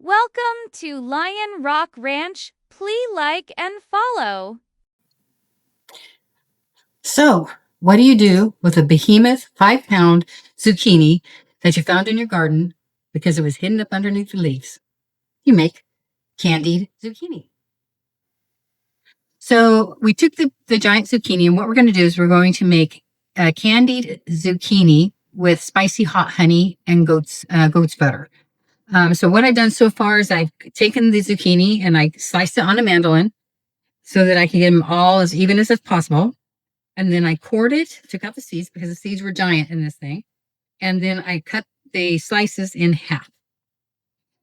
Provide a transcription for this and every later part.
Welcome to Lion Rock Ranch. Please like and follow. So, what do you do with a behemoth 5-pound zucchini that you found in your garden because it was hidden up underneath the leaves? You make candied zucchini. So, we took the giant zucchini, and what we're going to do is we're going to make a candied zucchini with spicy hot honey and goat's butter. So, what I've done so far is I've taken the zucchini and I sliced it on a mandolin so that I can get them all as even as possible. And then I cored it, took out the seeds because the seeds were giant in this thing. And then I cut the slices in half.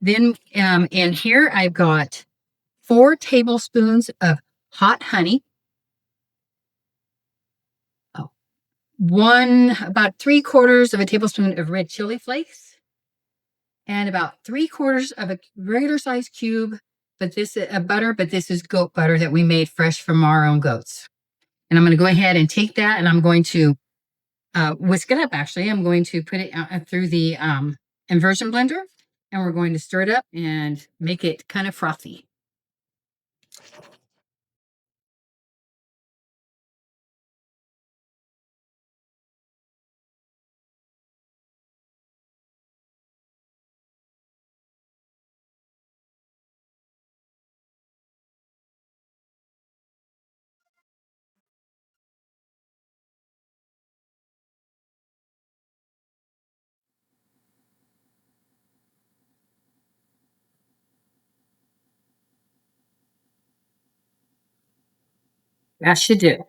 Then in here, I've got 4 tablespoons of hot honey. About 3/4 of a tablespoon of red chili flakes. And about 3/4 of a regular size cube, but this is butter, but this is goat butter that we made fresh from our own goats. And I'm going to go ahead and take that and I'm going to whisk it up. Actually, I'm going to put it out through the inversion blender, and we're going to stir it up and make it kind of frothy. That should do.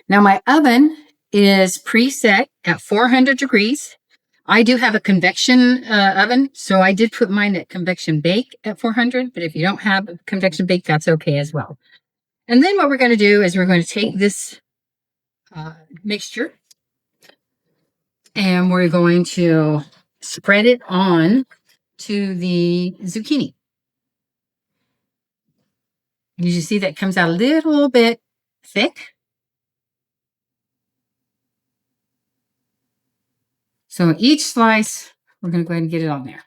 Now my oven is preset at 400 degrees. I do have a convection oven, so I did put mine at convection bake at 400, but if you don't have a convection bake, that's okay as well. And then what we're going to do is we're going to take this mixture and we're going to spread it on to the zucchini. You see that comes out a little bit thick. So each slice, we're going to go ahead and get it on there.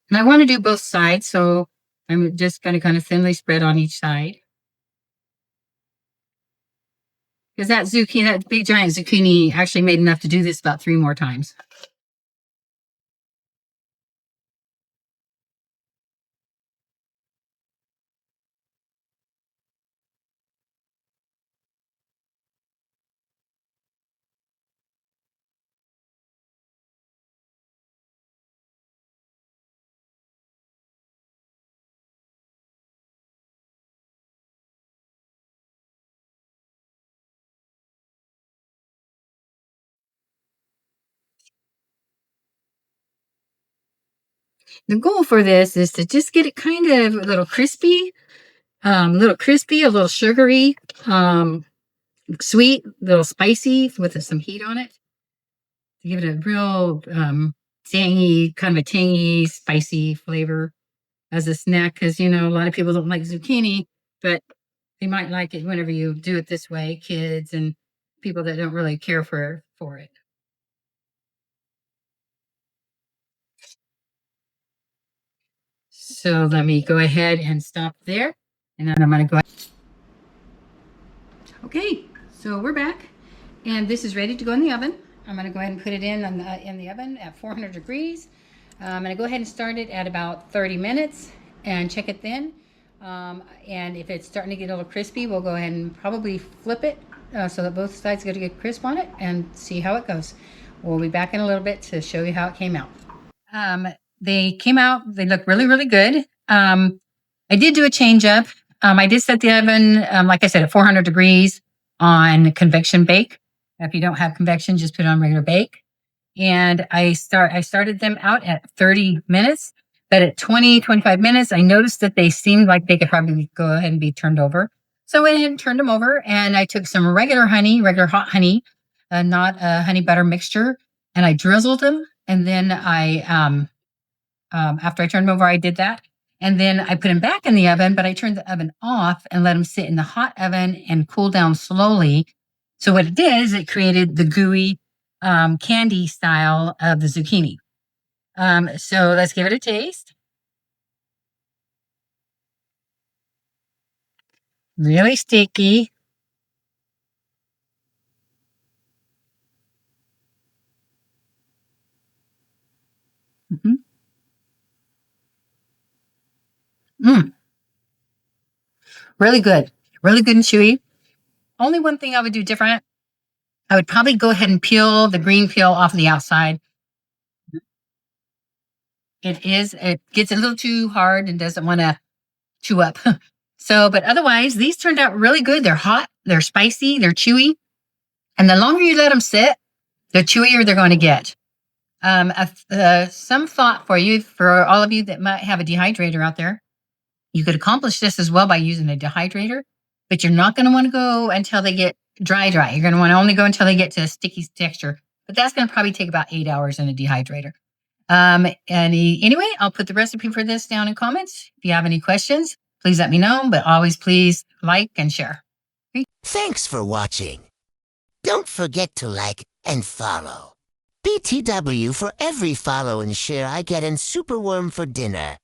And I want to do both sides, so I'm just going to kind of thinly spread on each side. Because that zucchini, that big giant zucchini actually made enough to do this about 3 more times. The goal for this is to just get it kind of a little crispy, a little sugary, sweet, a little spicy with some heat on it. To give it a real tangy, spicy flavor as a snack. Because, a lot of people don't like zucchini, but they might like it whenever you do it this way, kids and people that don't really care for it. So let me go ahead and stop there. And then I'm going to go ahead. Okay, so we're back. And this is ready to go in the oven. I'm going to go ahead and put it in the oven at 400 degrees. I'm going to go ahead and start it at about 30 minutes and check it then. And if it's starting to get a little crispy, we'll go ahead and probably flip it so that both sides get to get crisp on it and see how it goes. We'll be back in a little bit to show you how it came out. They came out, they look really, really good. I did do a change up. I did set the oven, like I said, at 400 degrees on convection bake. If you don't have convection, just put it on regular bake. And I started them out at 30 minutes, but at 25 minutes, I noticed that they seemed like they could probably go ahead and be turned over. So I went ahead and turned them over, and I took some regular hot honey, not a honey butter mixture, and I drizzled them. And then after I turned them over, I did that. And then I put them back in the oven, but I turned the oven off and let them sit in the hot oven and cool down slowly. So what it did is it created the gooey candy style of the zucchini. So let's give it a taste. Really sticky. Mm-hmm. Really good. Really good and chewy. Only one thing I would do different, I would probably go ahead and peel the green peel off the outside. It gets a little too hard and doesn't want to chew up. So, but otherwise, these turned out really good. They're hot, they're spicy, they're chewy. And the longer you let them sit, the chewier they're going to get. Some thought for you, for all of you that might have a dehydrator out there, you could accomplish this as well by using a dehydrator, but you're not going to want to go until they get dry. You're going to want to only go until they get to a sticky texture, but that's going to probably take about 8 hours in a dehydrator. Anyway, I'll put the recipe for this down in comments. If you have any questions, please let me know, but always please like and share. Thanks for watching. Don't forget to like and follow. BTW for every follow and share I get in Superworm for dinner.